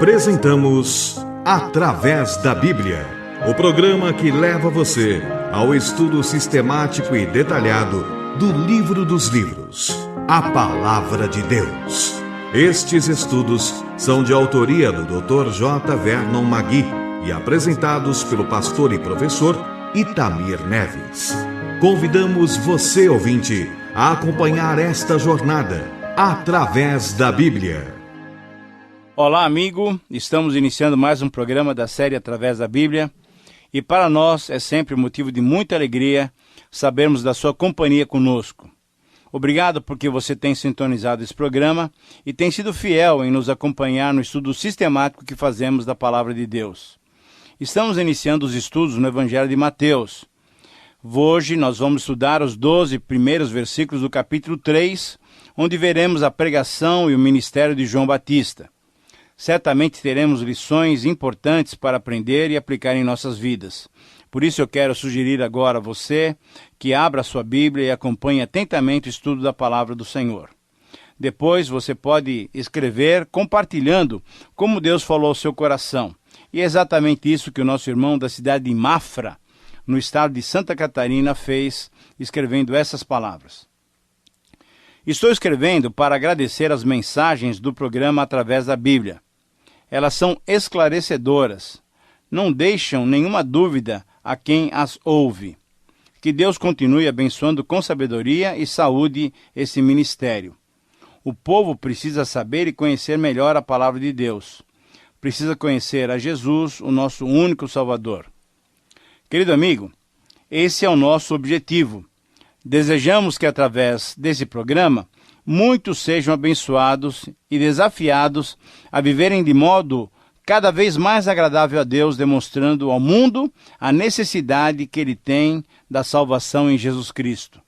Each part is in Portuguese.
Apresentamos Através da Bíblia, o programa que leva você ao estudo sistemático e detalhado do Livro dos Livros, a Palavra de Deus. Estes estudos são de autoria do Dr. J. Vernon Magui e apresentados pelo pastor e professor Itamir Neves. Convidamos você, ouvinte, a acompanhar esta jornada através da Bíblia. Olá, amigo. Estamos iniciando mais um programa da série Através da Bíblia. E para nós é sempre motivo de muita alegria sabermos da sua companhia conosco. Obrigado porque você tem sintonizado esse programa e tem sido fiel em nos acompanhar no estudo sistemático que fazemos da Palavra de Deus. Estamos iniciando os estudos no Evangelho de Mateus. Hoje nós vamos estudar os 12 primeiros versículos do capítulo 3, onde veremos a pregação e o ministério de João Batista. Certamente teremos lições importantes para aprender e aplicar em nossas vidas. Por isso eu quero sugerir agora a você que abra a sua Bíblia e acompanhe atentamente o estudo da Palavra do Senhor. Depois você pode escrever compartilhando como Deus falou ao seu coração. E é exatamente isso que o nosso irmão da cidade de Mafra, no estado de Santa Catarina, fez, escrevendo essas palavras. Estou escrevendo para agradecer as mensagens do programa Através da Bíblia. Elas são esclarecedoras, não deixam nenhuma dúvida a quem as ouve. Que Deus continue abençoando com sabedoria e saúde esse ministério. O povo precisa saber e conhecer melhor a palavra de Deus. Precisa conhecer a Jesus, o nosso único Salvador. Querido amigo, esse é o nosso objetivo. Desejamos que através desse programa, muitos sejam abençoados e desafiados a viverem de modo cada vez mais agradável a Deus, demonstrando ao mundo a necessidade que ele tem da salvação em Jesus Cristo.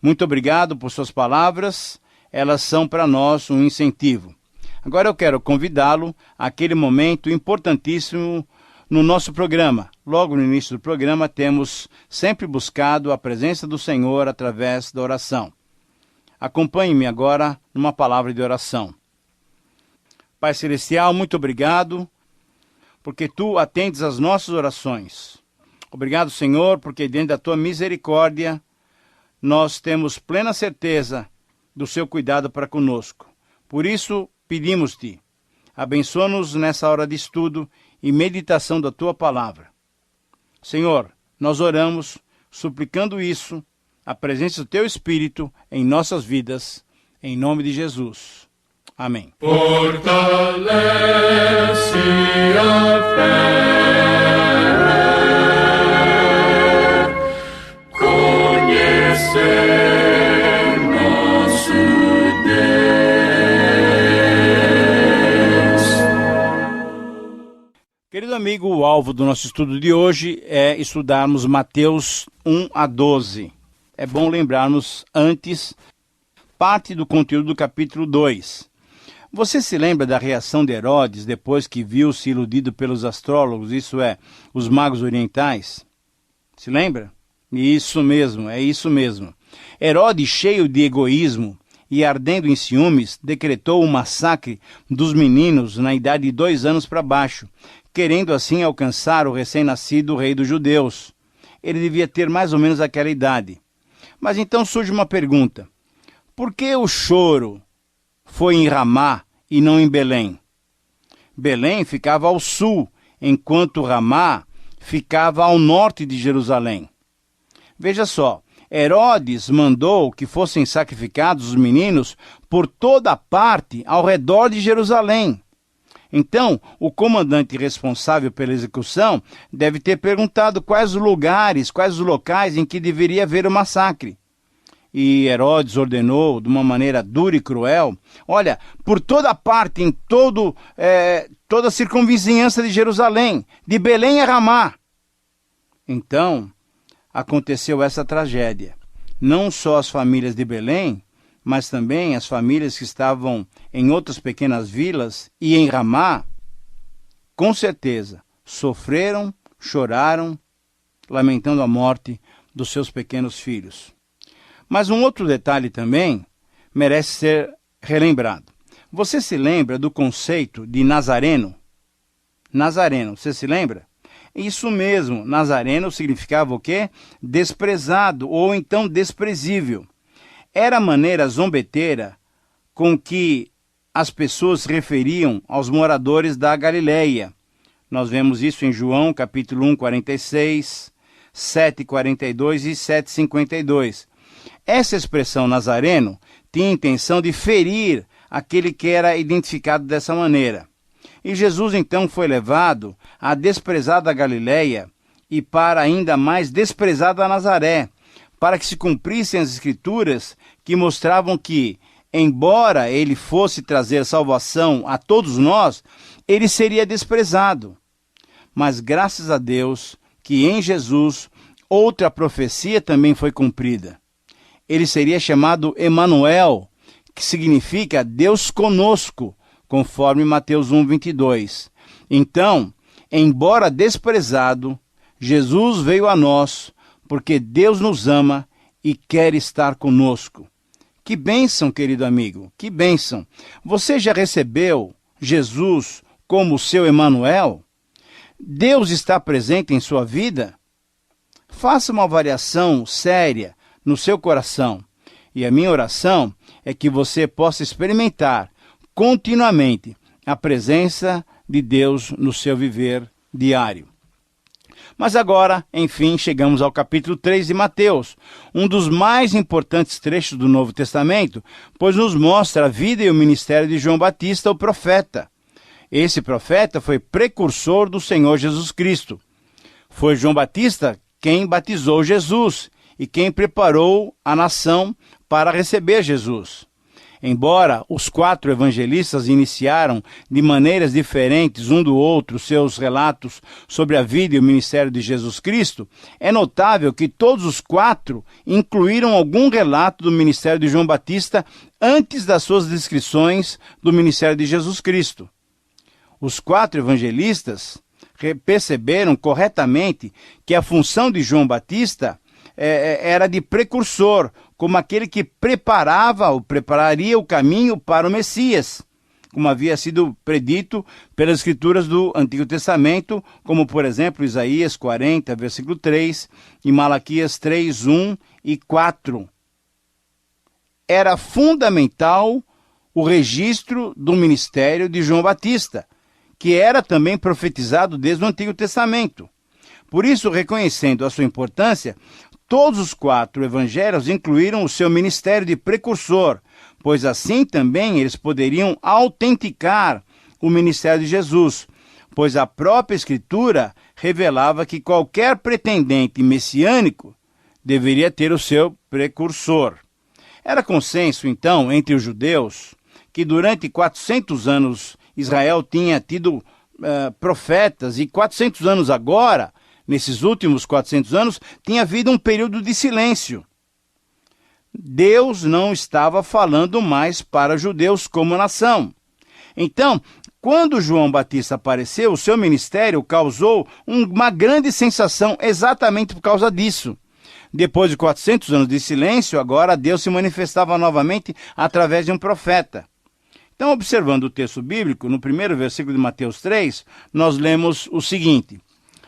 Muito obrigado por suas palavras, elas são para nós um incentivo. Agora eu quero convidá-lo àquele momento importantíssimo no nosso programa. Logo no início do programa temos sempre buscado a presença do Senhor através da oração. Acompanhe-me agora numa palavra de oração. Pai Celestial, muito obrigado, porque Tu atendes às nossas orações. Obrigado, Senhor, porque dentro da Tua misericórdia, nós temos plena certeza do Seu cuidado para conosco. Por isso, pedimos-Te, abençoa-nos nessa hora de estudo e meditação da Tua palavra. Senhor, nós oramos, suplicando isso, a presença do Teu Espírito em nossas vidas, em nome de Jesus. Amém. Fortalece a fé, conhecer nosso Deus. Querido amigo, o alvo do nosso estudo de hoje é estudarmos Mateus 1 a 12. É bom lembrarmos antes parte do conteúdo do capítulo 2. Você se lembra da reação de Herodes depois que viu-se iludido pelos astrólogos, isso é, os magos orientais? Se lembra? Isso mesmo, é isso mesmo. Herodes, cheio de egoísmo e ardendo em ciúmes, decretou o massacre dos meninos na idade de 2 anos para baixo, querendo assim alcançar o recém-nascido rei dos judeus. Ele devia ter mais ou menos aquela idade. Mas então surge uma pergunta. Por que o choro foi em Ramá e não em Belém? Belém ficava ao sul, enquanto Ramá ficava ao norte de Jerusalém. Veja só, Herodes mandou que fossem sacrificados os meninos por toda parte ao redor de Jerusalém. Então, o comandante responsável pela execução deve ter perguntado quais os lugares, quais os locais em que deveria haver o massacre. E Herodes ordenou, de uma maneira dura e cruel, olha, por toda parte, em toda a circunvizinhança de Jerusalém, de Belém a Ramá. Então, aconteceu essa tragédia. Não só as famílias de Belém, mas também as famílias que estavam em outras pequenas vilas e em Ramá, com certeza, sofreram, choraram, lamentando a morte dos seus pequenos filhos. Mas um outro detalhe também merece ser relembrado. Você se lembra do conceito de Nazareno? Nazareno, você se lembra? Isso mesmo, Nazareno significava o quê? Desprezado ou então desprezível. Era a maneira zombeteira com que as pessoas se referiam aos moradores da Galileia. Nós vemos isso em João, capítulo 1, 46, 7, 42 e 7, 52. Essa expressão Nazareno tinha a intenção de ferir aquele que era identificado dessa maneira. E Jesus então foi levado à desprezada Galileia e para ainda mais desprezada Nazaré, para que se cumprissem as escrituras que mostravam que, embora ele fosse trazer salvação a todos nós, ele seria desprezado. Mas graças a Deus que em Jesus outra profecia também foi cumprida. Ele seria chamado Emanuel, que significa Deus conosco, conforme Mateus 1, 22. Então, embora desprezado, Jesus veio a nós, porque Deus nos ama e quer estar conosco. Que bênção, querido amigo, que bênção! Você já recebeu Jesus como seu Emanuel? Deus está presente em sua vida? Faça uma avaliação séria no seu coração. E a minha oração é que você possa experimentar continuamente a presença de Deus no seu viver diário. Mas agora, enfim, chegamos ao capítulo 3 de Mateus, um dos mais importantes trechos do Novo Testamento, pois nos mostra a vida e o ministério de João Batista, o profeta. Esse profeta foi precursor do Senhor Jesus Cristo. Foi João Batista quem batizou Jesus e quem preparou a nação para receber Jesus. Embora os 4 evangelistas iniciaram de maneiras diferentes um do outro seus relatos sobre a vida e o ministério de Jesus Cristo, é notável que todos os 4 incluíram algum relato do ministério de João Batista antes das suas descrições do ministério de Jesus Cristo. Os 4 evangelistas perceberam corretamente que a função de João Batista era de precursor, como aquele que prepararia o caminho para o Messias, como havia sido predito pelas escrituras do Antigo Testamento, como por exemplo Isaías 40, versículo 3, e Malaquias 3, 1 e 4. Era fundamental o registro do ministério de João Batista, que era também profetizado desde o Antigo Testamento. Por isso, reconhecendo a sua importância, todos os 4 evangelhos incluíram o seu ministério de precursor, pois assim também eles poderiam autenticar o ministério de Jesus, pois a própria Escritura revelava que qualquer pretendente messiânico deveria ter o seu precursor. Era consenso, então, entre os judeus, que durante 400 anos Israel tinha tido profetas, e 400 anos agora, nesses últimos 400 anos, tinha havido um período de silêncio. Deus não estava falando mais para judeus como nação. Então, quando João Batista apareceu, o seu ministério causou uma grande sensação exatamente por causa disso. Depois de 400 anos de silêncio, agora Deus se manifestava novamente através de um profeta. Então, observando o texto bíblico, no primeiro versículo de Mateus 3, nós lemos o seguinte: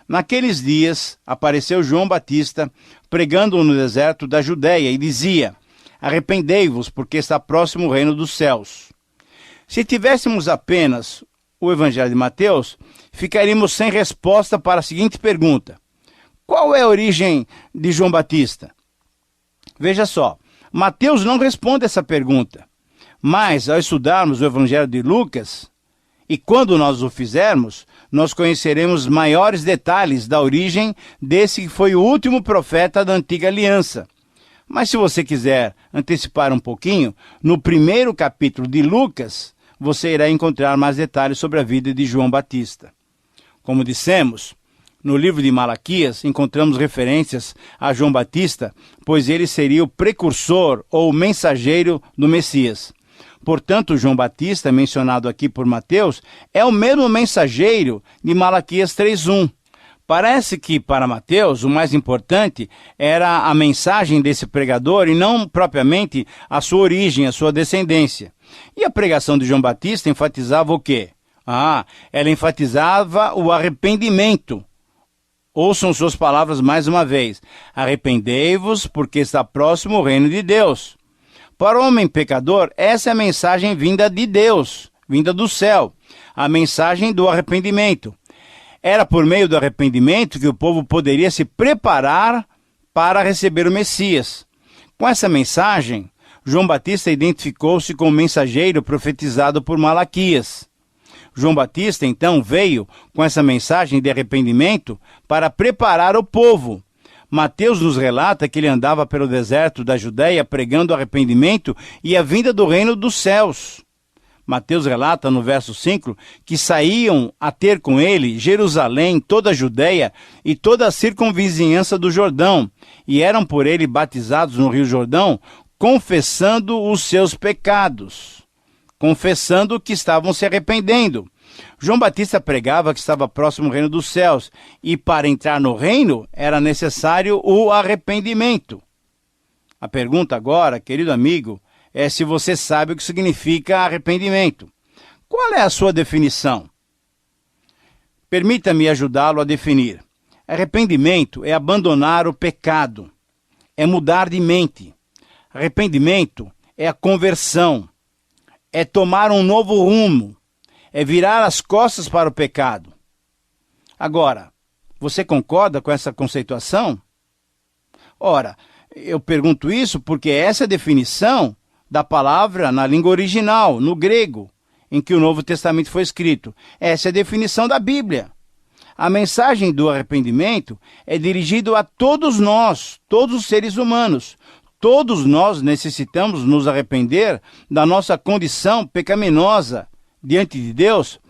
Naqueles dias apareceu João Batista pregando no deserto da Judéia e dizia: Arrependei-vos, porque está próximo o reino dos céus. Se tivéssemos apenas o Evangelho de Mateus, ficaríamos sem resposta para a seguinte pergunta: qual é a origem de João Batista? Veja só, Mateus não responde essa pergunta, mas ao estudarmos o Evangelho de Lucas, e quando nós o fizermos, nós conheceremos maiores detalhes da origem desse que foi o último profeta da Antiga Aliança. Mas se você quiser antecipar um pouquinho, no primeiro capítulo de Lucas, você irá encontrar mais detalhes sobre a vida de João Batista. Como dissemos, no livro de Malaquias encontramos referências a João Batista, pois ele seria o precursor ou mensageiro do Messias. Portanto, João Batista, mencionado aqui por Mateus, é o mesmo mensageiro de Malaquias 3:1. Parece que, para Mateus, o mais importante era a mensagem desse pregador e não propriamente a sua origem, a sua descendência. E a pregação de João Batista enfatizava o quê? Ela enfatizava o arrependimento. Ouçam suas palavras mais uma vez. Arrependei-vos, porque está próximo o reino de Deus. Para o homem pecador, essa é a mensagem vinda de Deus, vinda do céu. A mensagem do arrependimento. Era por meio do arrependimento que o povo poderia se preparar para receber o Messias. Com essa mensagem, João Batista identificou-se como mensageiro profetizado por Malaquias. João Batista, então, veio com essa mensagem de arrependimento para preparar o povo. Mateus nos relata que ele andava pelo deserto da Judéia pregando arrependimento e a vinda do reino dos céus. Mateus relata no verso 5 que saíam a ter com ele Jerusalém, toda a Judéia e toda a circunvizinhança do Jordão, e eram por ele batizados no Rio Jordão, confessando os seus pecados, confessando que estavam se arrependendo. João Batista pregava que estava próximo ao reino dos céus, e para entrar no reino era necessário o arrependimento. A pergunta agora, querido amigo, é se você sabe o que significa arrependimento. Qual é a sua definição? Permita-me ajudá-lo a definir. Arrependimento é abandonar o pecado, é mudar de mente. Arrependimento é a conversão, é tomar um novo rumo, é virar as costas para o pecado. Agora, você concorda com essa conceituação? Ora, eu pergunto isso porque essa é a definição da palavra na língua original, no grego, em que o Novo Testamento foi escrito. Essa é a definição da Bíblia. A mensagem do arrependimento é dirigida a todos nós, todos os seres humanos. Todos nós necessitamos nos arrepender da nossa condição pecaminosa diante de Deus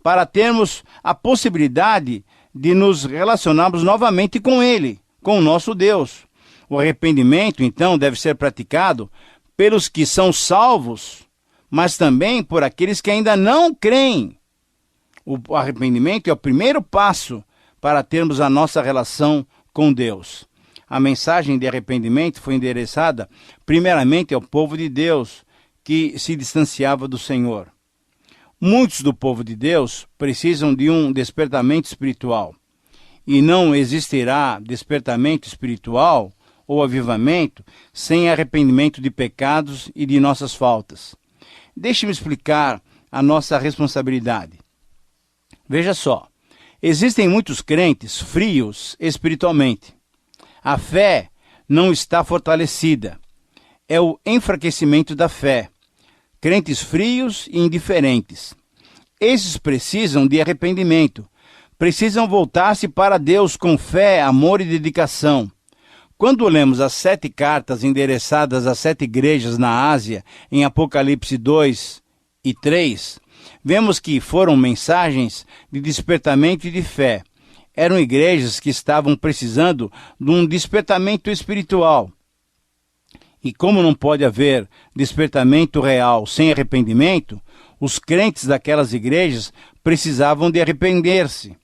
para termos a possibilidade de nos relacionarmos novamente com Ele, com o nosso Deus. O arrependimento, então, deve ser praticado pelos que são salvos, mas também por aqueles que ainda não creem. O arrependimento é o primeiro passo para termos a nossa relação com Deus. A mensagem de arrependimento foi endereçada primeiramente ao povo de Deus, que se distanciava do Senhor. Muitos do povo de Deus precisam de um despertamento espiritual. E não existirá despertamento espiritual ou avivamento sem arrependimento de pecados e de nossas faltas. Deixe-me explicar a nossa responsabilidade. Veja só, existem muitos crentes frios espiritualmente. A fé não está fortalecida. É o enfraquecimento da fé. Crentes frios e indiferentes. Esses precisam de arrependimento. Precisam voltar-se para Deus com fé, amor e dedicação. Quando lemos as 7 cartas endereçadas às 7 igrejas na Ásia, em Apocalipse 2 e 3, vemos que foram mensagens de despertamento e de fé. Eram igrejas que estavam precisando de um despertamento espiritual. E como não pode haver despertamento real sem arrependimento, os crentes daquelas igrejas precisavam de arrepender-se.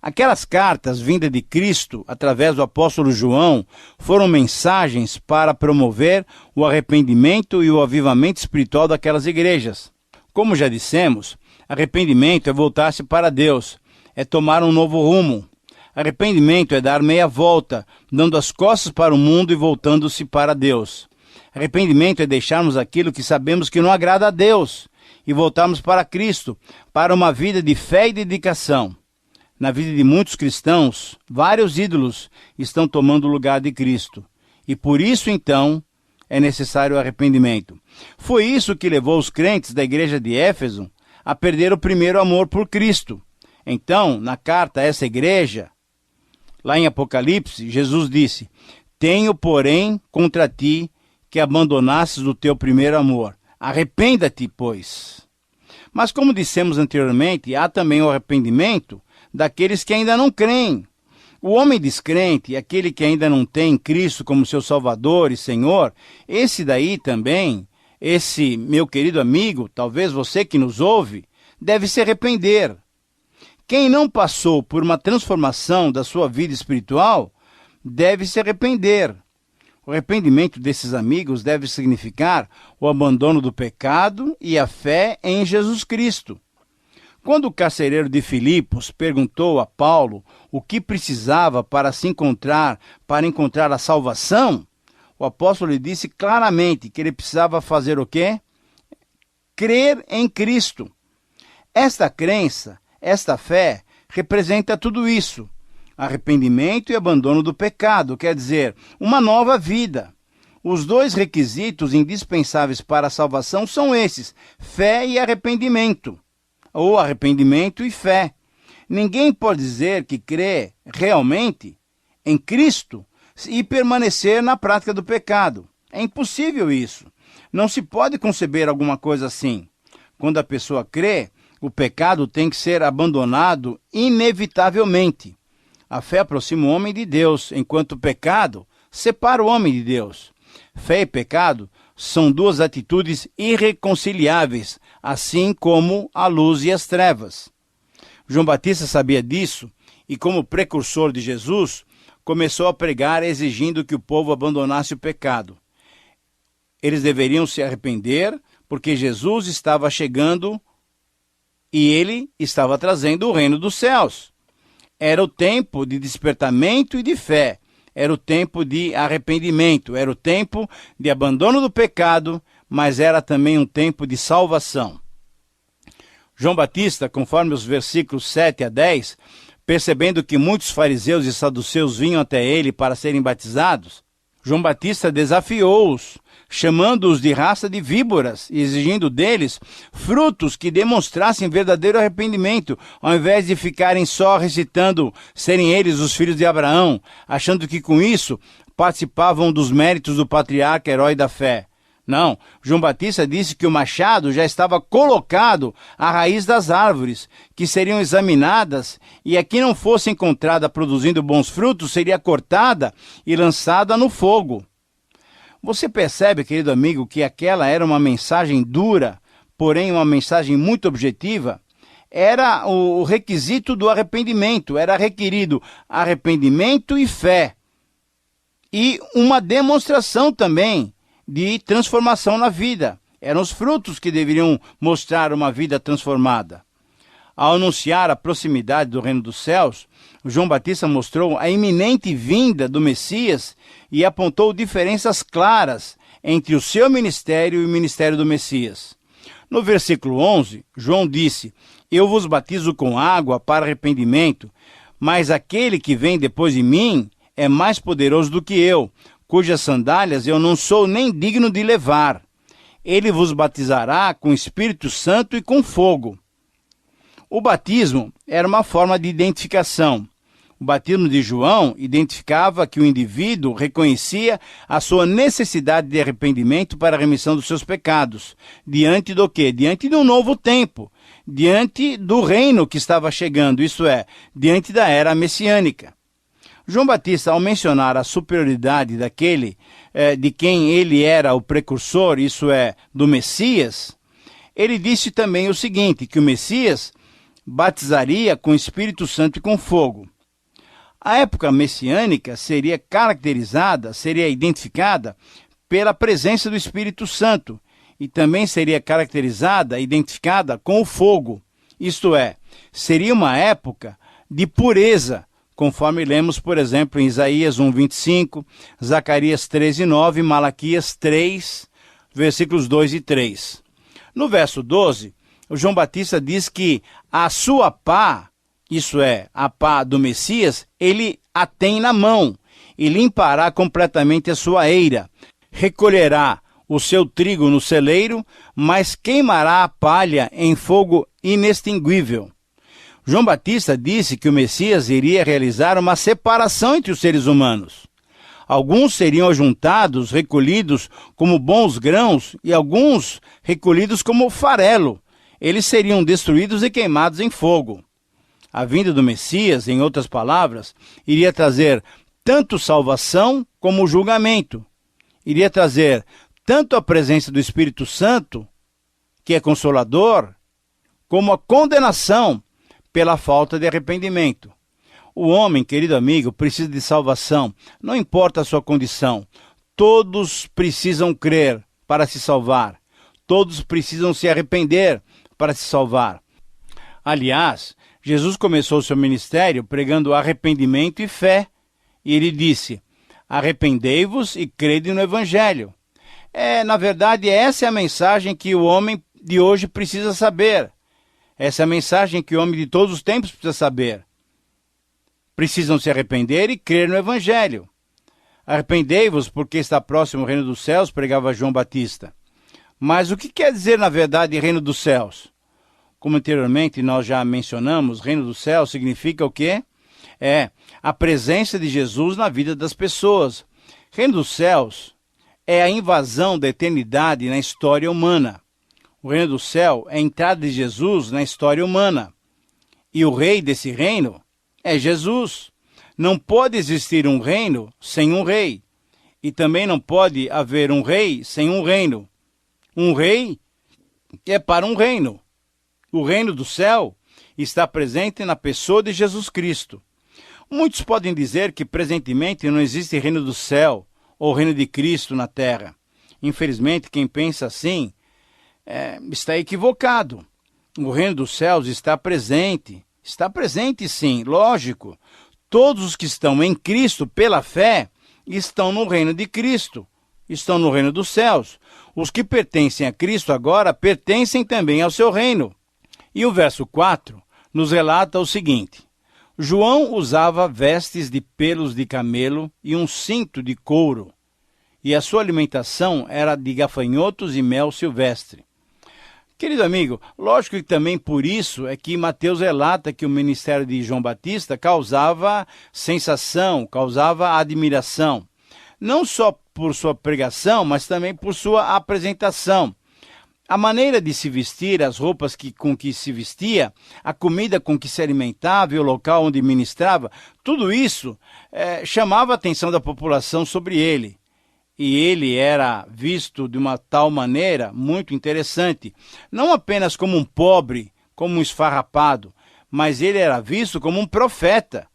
Aquelas cartas vindas de Cristo, através do apóstolo João, foram mensagens para promover o arrependimento e o avivamento espiritual daquelas igrejas. Como já dissemos, arrependimento é voltar-se para Deus, é tomar um novo rumo. Arrependimento é dar meia volta, dando as costas para o mundo e voltando-se para Deus. Arrependimento é deixarmos aquilo que sabemos que não agrada a Deus e voltarmos para Cristo, para uma vida de fé e dedicação. Na vida de muitos cristãos, vários ídolos estão tomando o lugar de Cristo. E por isso, então, é necessário arrependimento. Foi isso que levou os crentes da igreja de Éfeso a perder o primeiro amor por Cristo. Então, na carta a essa igreja, lá em Apocalipse, Jesus disse: "Tenho, porém, contra ti que abandonasses o teu primeiro amor. Arrependa-te, pois." Mas como dissemos anteriormente, há também o arrependimento daqueles que ainda não creem. O homem descrente, aquele que ainda não tem Cristo como seu Salvador e Senhor, esse daí também, esse meu querido amigo, talvez você que nos ouve, deve se arrepender. Quem não passou por uma transformação da sua vida espiritual deve se arrepender. O arrependimento desses amigos deve significar o abandono do pecado e a fé em Jesus Cristo. Quando o carcereiro de Filipos perguntou a Paulo o que precisava para encontrar a salvação, o apóstolo lhe disse claramente que ele precisava fazer o quê? Crer em Cristo. Esta crença, esta fé, representa tudo isso. Arrependimento e abandono do pecado, quer dizer, uma nova vida. Os dois requisitos indispensáveis para a salvação são esses: fé e arrependimento, ou arrependimento e fé. Ninguém pode dizer que crê realmente em Cristo e permanecer na prática do pecado. É impossível isso. Não se pode conceber alguma coisa assim. Quando a pessoa crê, o pecado tem que ser abandonado inevitavelmente. A fé aproxima o homem de Deus, enquanto o pecado separa o homem de Deus. Fé e pecado são duas atitudes irreconciliáveis, assim como a luz e as trevas. João Batista sabia disso e, como precursor de Jesus, começou a pregar exigindo que o povo abandonasse o pecado. Eles deveriam se arrepender porque Jesus estava chegando e ele estava trazendo o reino dos céus. Era o tempo de despertamento e de fé. Era o tempo de arrependimento. Era o tempo de abandono do pecado, mas era também um tempo de salvação. João Batista, conforme os versículos 7 a 10, percebendo que muitos fariseus e saduceus vinham até ele para serem batizados, João Batista desafiou-os, chamando-os de raça de víboras e exigindo deles frutos que demonstrassem verdadeiro arrependimento, ao invés de ficarem só recitando serem eles os filhos de Abraão, achando que com isso participavam dos méritos do patriarca herói da fé. Não, João Batista disse que o machado já estava colocado à raiz das árvores, que seriam examinadas, e a que não fosse encontrada produzindo bons frutos seria cortada e lançada no fogo. Você percebe, querido amigo, que aquela era uma mensagem dura, porém uma mensagem muito objetiva? Era o requisito do arrependimento, era requerido arrependimento e fé. E uma demonstração também de transformação na vida. Eram os frutos que deveriam mostrar uma vida transformada. Ao anunciar a proximidade do reino dos céus, João Batista mostrou a iminente vinda do Messias e apontou diferenças claras entre o seu ministério e o ministério do Messias. No versículo 11, João disse: "Eu vos batizo com água para arrependimento, mas aquele que vem depois de mim é mais poderoso do que eu, cujas sandálias eu não sou nem digno de levar. Ele vos batizará com Espírito Santo e com fogo." O batismo era uma forma de identificação. O batismo de João identificava que o indivíduo reconhecia a sua necessidade de arrependimento para a remissão dos seus pecados. Diante do quê? Diante de um novo tempo. Diante do reino que estava chegando, isto é, diante da era messiânica. João Batista, ao mencionar a superioridade daquele de quem ele era o precursor, isso é, do Messias, ele disse também o seguinte, que o Messias batizaria com Espírito Santo e com fogo. A época messiânica seria identificada pela presença do Espírito Santo e também seria caracterizada, identificada com o fogo. Isto é, seria uma época de pureza, conforme lemos, por exemplo, em Isaías 1:25, Zacarias 13:9, Malaquias 3, versículos 2 e 3. No verso 12, o João Batista diz que a sua pá, isso é, a pá do Messias, ele a tem na mão e limpará completamente a sua eira, recolherá o seu trigo no celeiro, mas queimará a palha em fogo inextinguível. João Batista disse que o Messias iria realizar uma separação entre os seres humanos. Alguns seriam ajuntados, recolhidos como bons grãos, e alguns recolhidos como farelo. Eles seriam destruídos e queimados em fogo. A vinda do Messias, em outras palavras, iria trazer tanto salvação como julgamento. Iria trazer tanto a presença do Espírito Santo, que é consolador, como a condenação pela falta de arrependimento. O homem, querido amigo, precisa de salvação, não importa a sua condição. Todos precisam crer para se salvar. Todos precisam se arrepender para se salvar. Aliás, Jesus começou seu ministério pregando arrependimento e fé. E ele disse: arrependei-vos e crede no Evangelho. Na verdade, essa é a mensagem que o homem de hoje precisa saber. Essa é a mensagem que o homem de todos os tempos precisa saber. Precisam se arrepender e crer no Evangelho. Arrependei-vos porque está próximo o reino dos céus, pregava João Batista. Mas o que quer dizer, na verdade, reino dos céus? Como anteriormente nós já mencionamos, reino dos céus significa o quê? É a presença de Jesus na vida das pessoas. Reino dos céus é a invasão da eternidade na história humana. O reino do céu é a entrada de Jesus na história humana. E o rei desse reino é Jesus. Não pode existir um reino sem um rei. E também não pode haver um rei sem um reino. Um rei é para um reino. O reino do céu está presente na pessoa de Jesus Cristo. Muitos podem dizer que presentemente não existe reino do céu ou reino de Cristo na terra. Infelizmente, quem pensa assim está equivocado. O reino dos céus está presente. Está presente sim, lógico. Todos os que estão em Cristo pela fé estão no reino de Cristo. Estão no reino dos céus. Os que pertencem a Cristo agora pertencem também ao seu reino. E o verso 4 nos relata o seguinte: João usava vestes de pelos de camelo e um cinto de couro, e a sua alimentação era de gafanhotos e mel silvestre. Querido amigo, lógico que também por isso é que Mateus relata que o ministério de João Batista causava sensação, causava admiração. Não só por sua pregação, mas também por sua apresentação. A maneira de se vestir, as roupas com que se vestia, a comida com que se alimentava e o local onde ministrava, tudo isso chamava a atenção da população sobre ele. E ele era visto de uma tal maneira muito interessante, não apenas como um pobre, como um esfarrapado, mas ele era visto como um profeta.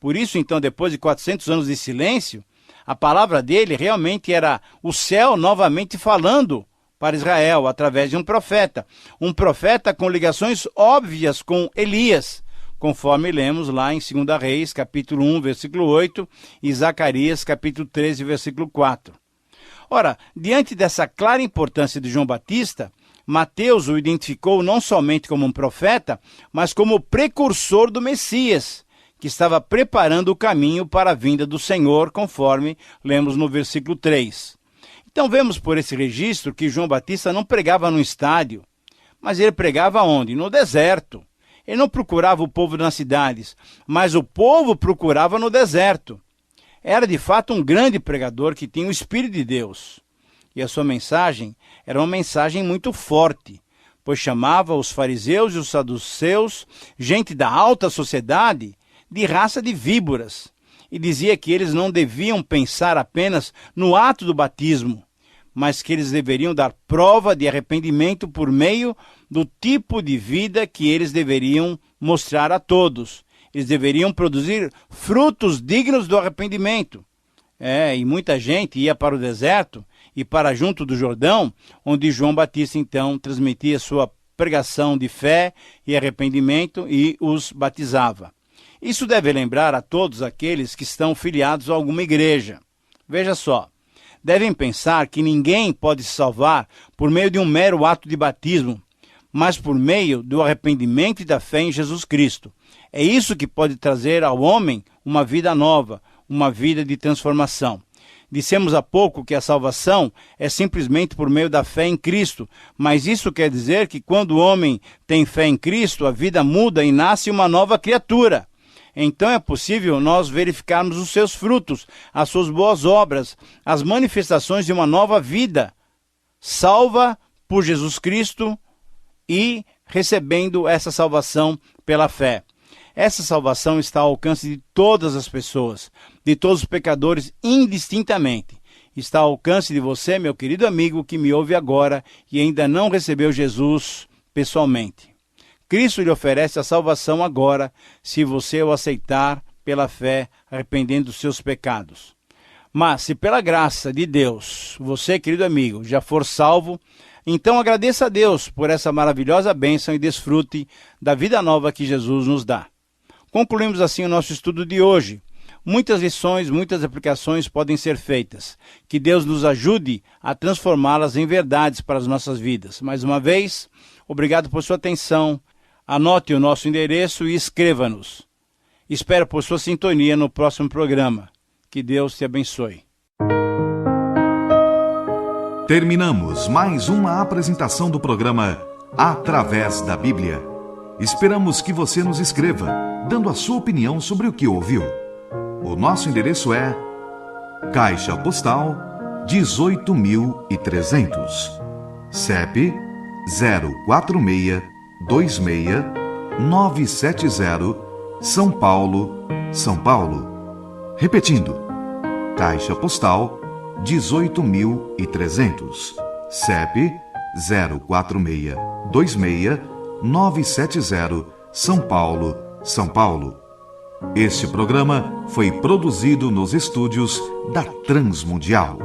Por isso, então, depois de 400 anos de silêncio, a palavra dele realmente era o céu novamente falando para Israel, através de um profeta com ligações óbvias com Elias, conforme lemos lá em 2 Reis, capítulo 1, versículo 8, e Zacarias, capítulo 13, versículo 4. Ora, diante dessa clara importância de João Batista, Mateus o identificou não somente como um profeta, mas como o precursor do Messias, que estava preparando o caminho para a vinda do Senhor, conforme lemos no versículo 3. Então vemos por esse registro que João Batista não pregava no estádio, mas ele pregava onde? No deserto. Ele não procurava o povo nas cidades, mas o povo procurava no deserto. Era de fato um grande pregador que tinha o Espírito de Deus. E a sua mensagem era uma mensagem muito forte, pois chamava os fariseus e os saduceus, gente da alta sociedade, de raça de víboras, e dizia que eles não deviam pensar apenas no ato do batismo, mas que eles deveriam dar prova de arrependimento por meio do tipo de vida que eles deveriam mostrar a todos. Eles deveriam produzir frutos dignos do arrependimento. E muita gente ia para o deserto e para junto do Jordão, onde João Batista então transmitia sua pregação de fé e arrependimento e os batizava. Isso deve lembrar a todos aqueles que estão filiados a alguma igreja. Veja só, devem pensar que ninguém pode se salvar por meio de um mero ato de batismo, mas por meio do arrependimento e da fé em Jesus Cristo. É isso que pode trazer ao homem uma vida nova, uma vida de transformação. Dissemos há pouco que a salvação é simplesmente por meio da fé em Cristo, mas isso quer dizer que quando o homem tem fé em Cristo, a vida muda e nasce uma nova criatura. Então é possível nós verificarmos os seus frutos, as suas boas obras, as manifestações de uma nova vida, salva por Jesus Cristo e recebendo essa salvação pela fé. Essa salvação está ao alcance de todas as pessoas, de todos os pecadores indistintamente. Está ao alcance de você, meu querido amigo, que me ouve agora e ainda não recebeu Jesus pessoalmente. Cristo lhe oferece a salvação agora, se você o aceitar pela fé, arrependendo dos seus pecados. Mas, se pela graça de Deus, você, querido amigo, já for salvo, então agradeça a Deus por essa maravilhosa bênção e desfrute da vida nova que Jesus nos dá. Concluímos assim o nosso estudo de hoje. Muitas lições, muitas aplicações podem ser feitas. Que Deus nos ajude a transformá-las em verdades para as nossas vidas. Mais uma vez, obrigado por sua atenção. Anote o nosso endereço e escreva-nos. Espero por sua sintonia no próximo programa. Que Deus te abençoe. Terminamos mais uma apresentação do programa Através da Bíblia. Esperamos que você nos escreva, dando a sua opinião sobre o que ouviu. O nosso endereço é Caixa Postal 18.300, CEP 04626-970, São Paulo, São Paulo. Repetindo, Caixa Postal 18.300, CEP 04626-970, São Paulo, São Paulo. Este programa foi produzido nos estúdios da Transmundial.